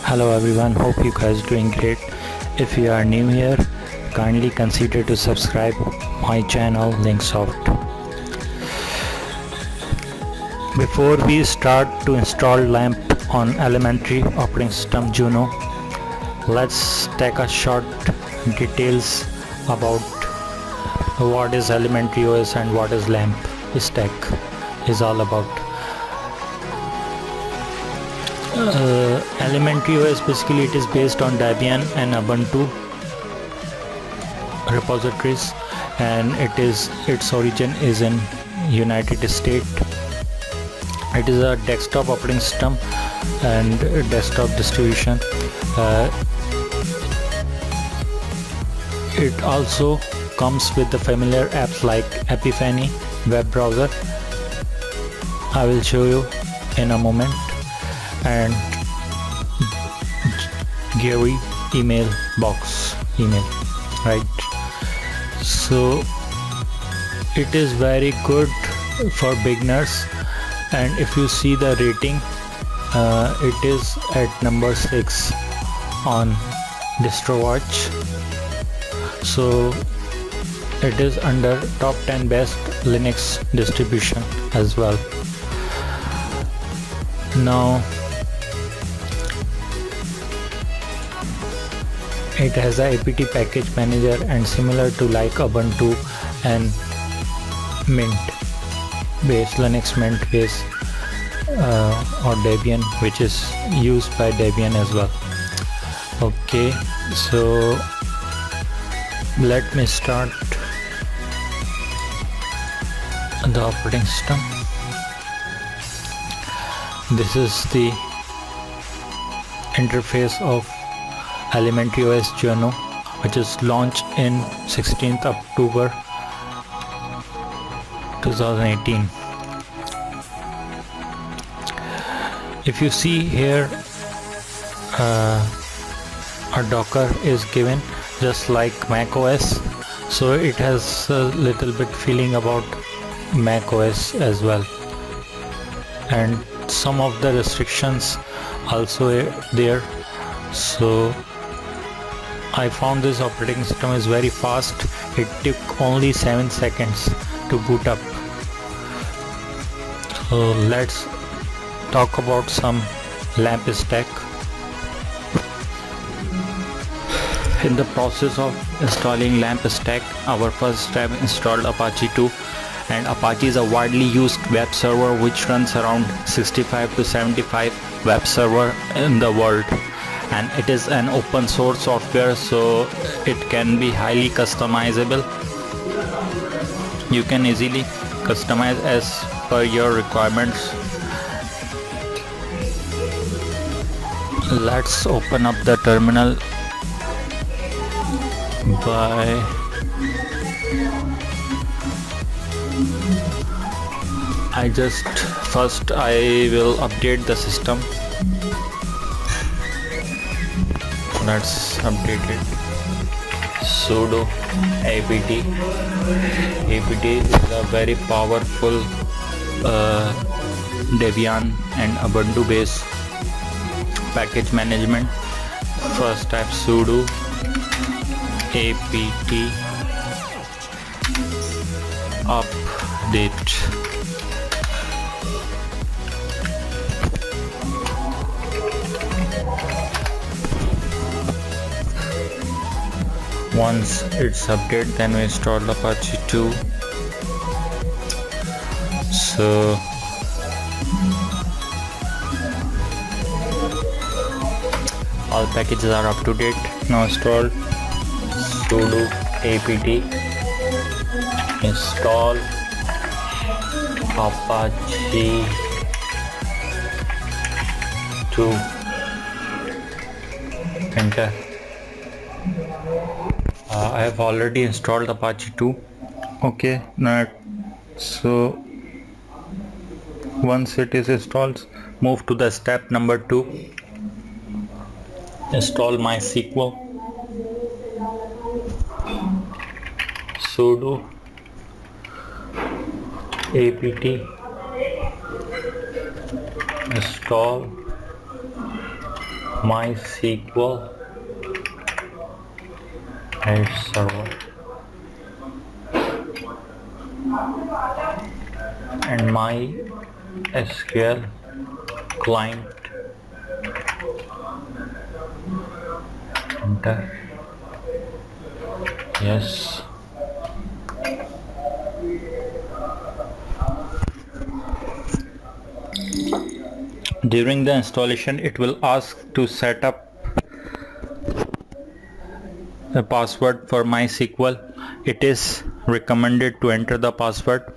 Hello everyone, hope you guys doing great. If you are new here, kindly consider to subscribe my channel Linksoft. Before we start to install LAMP on elementary operating system Juno, let's take a short details about what is elementary OS and what is LAMP stack is all about. Elementary OS basically it is based on Debian and Ubuntu repositories, and its origin is in United States. It is a desktop operating system and desktop distribution. It also comes with the familiar apps like Epiphany web browser. I will show you in a moment, and Gary email, right? So it is very good for beginners, and if you see the rating, it is at number 6 on DistroWatch. So it is under top 10 best Linux distribution as well. Now it has a apt package manager, and similar to like Ubuntu and Mint base, Linux Mint base, or Debian, which is used by Debian as well. Okay, so let me start the operating system. This is the interface of elementary OS Juno, which is launched in 16th October 2018. If you see here, a Docker is given just like Mac OS, so it has a little bit feeling about Mac OS as well, and some of the restrictions also there. So I found this operating system is very fast. It took only 7 seconds to boot up. So let's talk about some LAMP stack. In the process of installing LAMP stack, our first step installed Apache 2, and Apache is a widely used web server which runs around 65 to 75 web server in the world, and it is an open source software, so it can be highly customizable. You can easily customize as per your requirements. Let's open up the terminal by I will update the system. Let's update it. Sudo apt. Apt is a very powerful Debian and Ubuntu based package management. First type sudo apt update. Once it's updated, then we install Apache 2. So all packages are up to date. Now install sudo apt install Apache 2. Enter. I have already installed Apache 2. Okay, now so once it is installed, move to the step number 2. Install MySQL. Sudo apt install MySQL edge server and MySQL client. Enter. Yes. During the installation, it will ask to set up a password for MySQL. It is recommended to enter the password.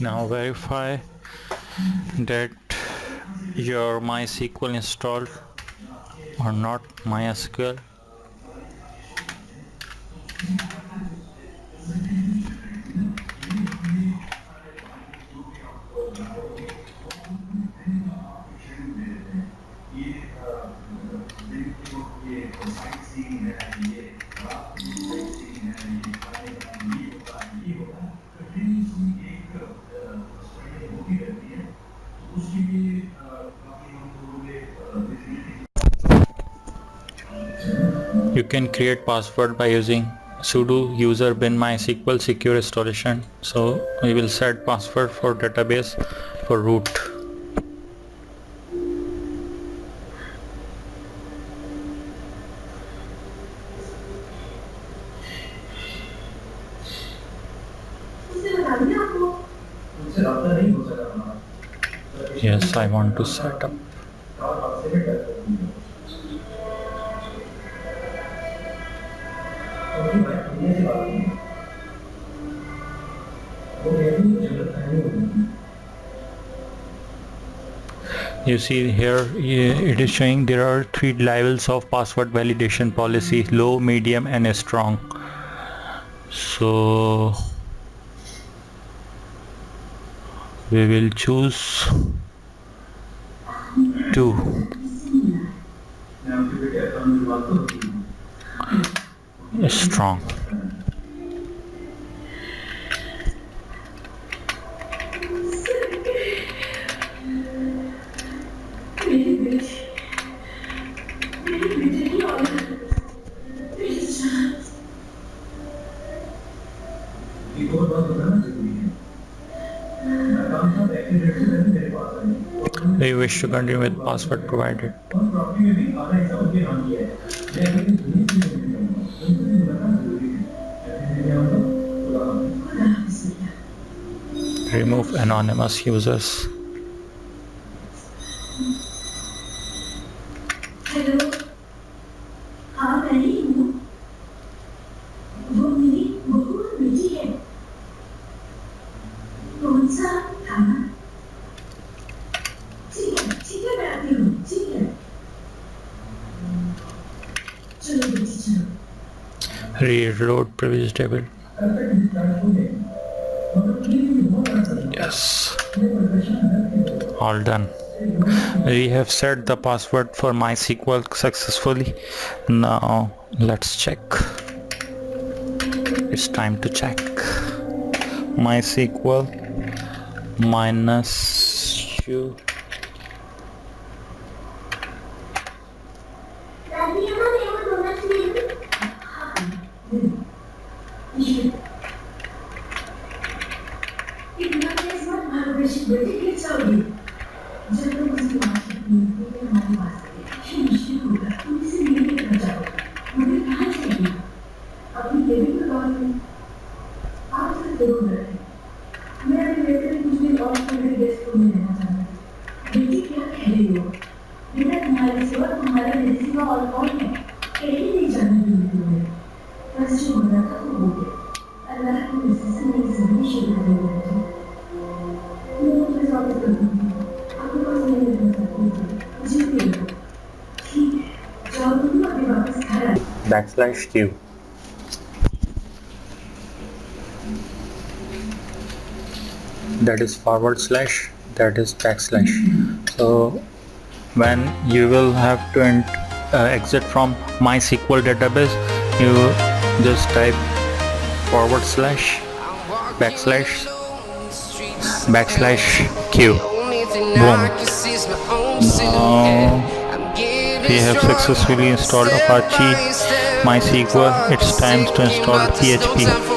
Now verify that your MySQL installed or not. MySQL. You can create password by using sudo user bin MySQL secure installation. So we will set password for database for root. Yes, I want to set up. You see here it is showing there are 3 levels of password validation policy: low, medium and strong. So we will choose 2. Strong. Do you wish to continue with password provided? Remove anonymous users. Hello. हाँ मैं ही हूँ। वो मेरी बहुत बेटी है। कौन सा खाना? ठीक है मैं आती हूँ। ठीक है। चलो बेटी चलो। Reload previous table. Yes. All done. We have set the password for MySQL successfully. Now let's check. It's time to check. MySQL -u. /q. that is forward slash, that is backslash. So when you will have to exit from MySQL database, you just type forward slash backslash q. Boom. Now we have successfully installed Apache MySQL. It's time to install PHP.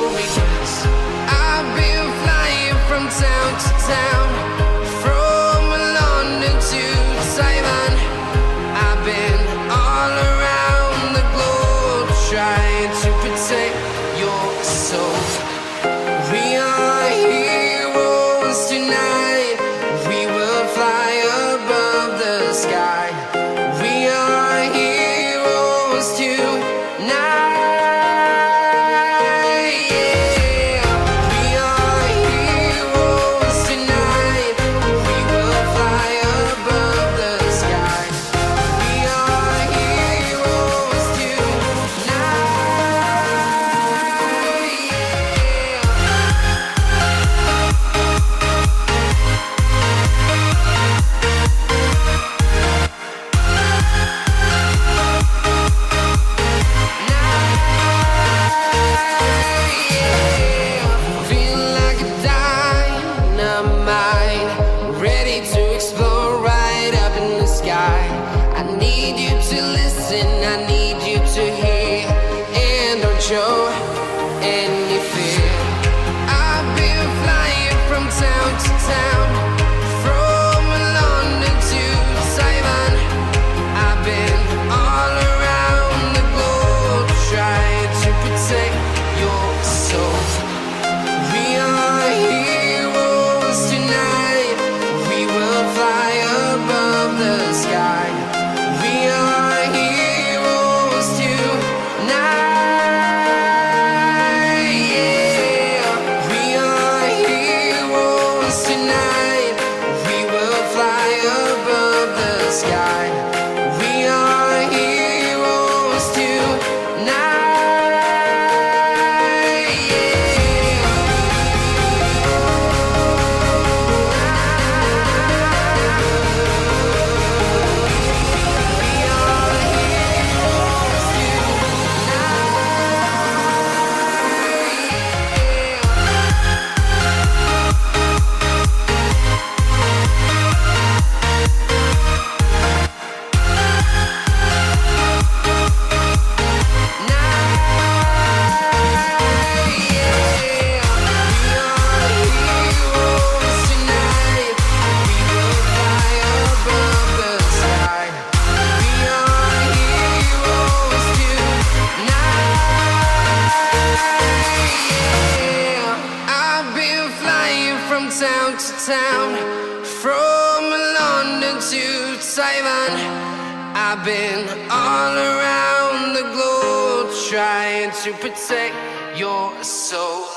I've been all around the globe trying to protect your soul.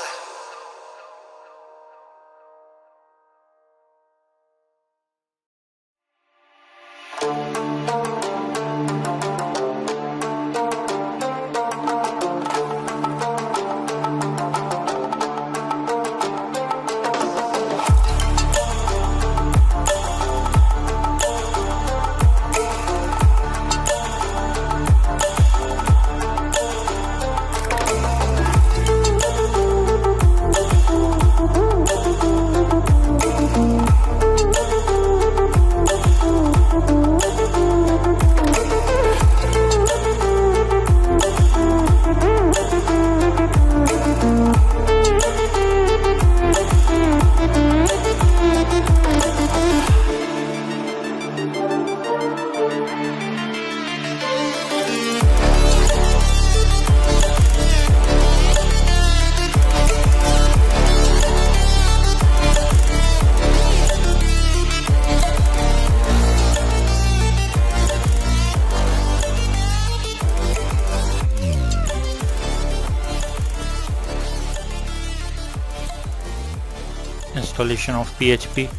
Installation of PHP.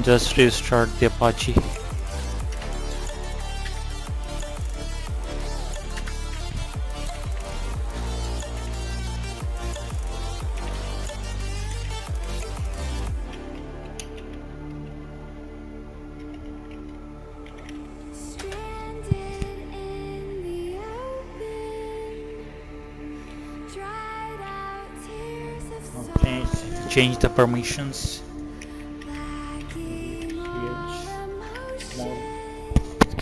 Just restart the Apache. change the permissions.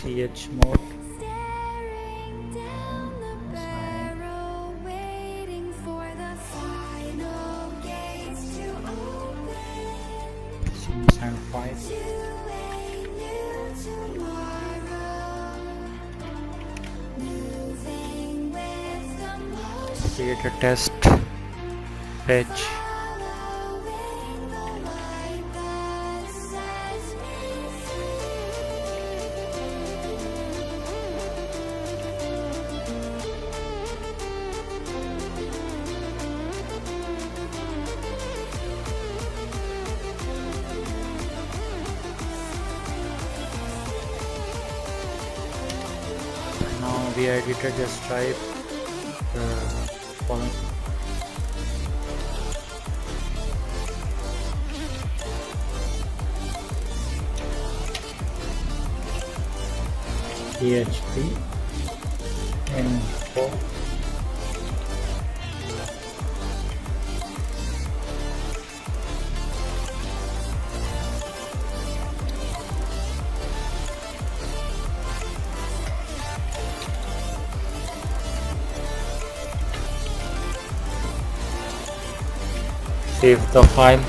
Ch mode. And 5. Create a test page. Now we edited just type the following. PHP info save the file.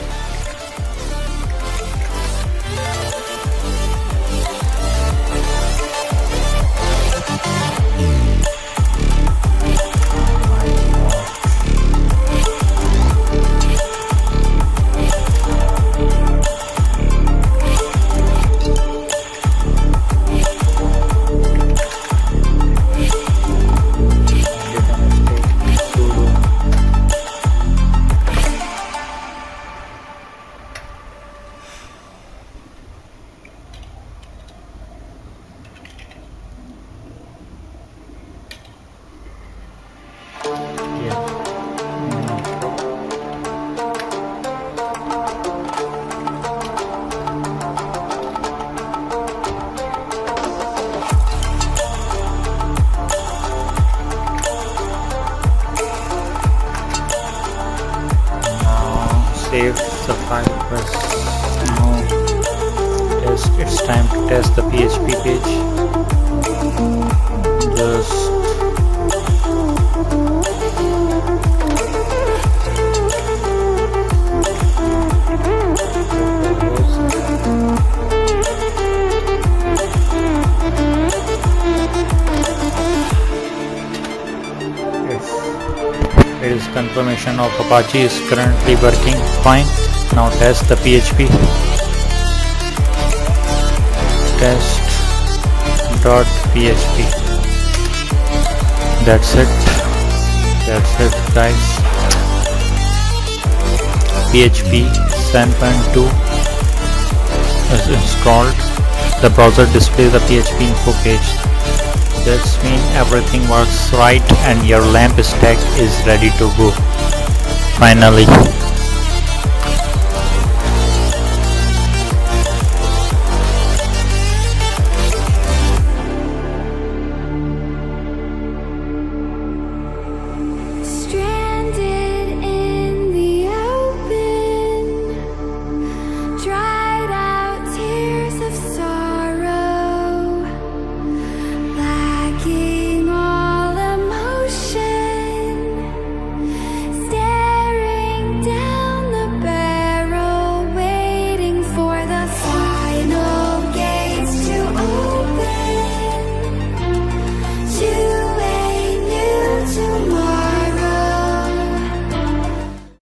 Save the file. Press now test. It's time to test the PHP page. Just it is confirmation of Apache is currently working fine. Now test the PHP. Test.php. That's it guys. PHP 7.2 is installed. The browser displays the PHP info page. That means everything works right and your lamp stack is ready to go finally.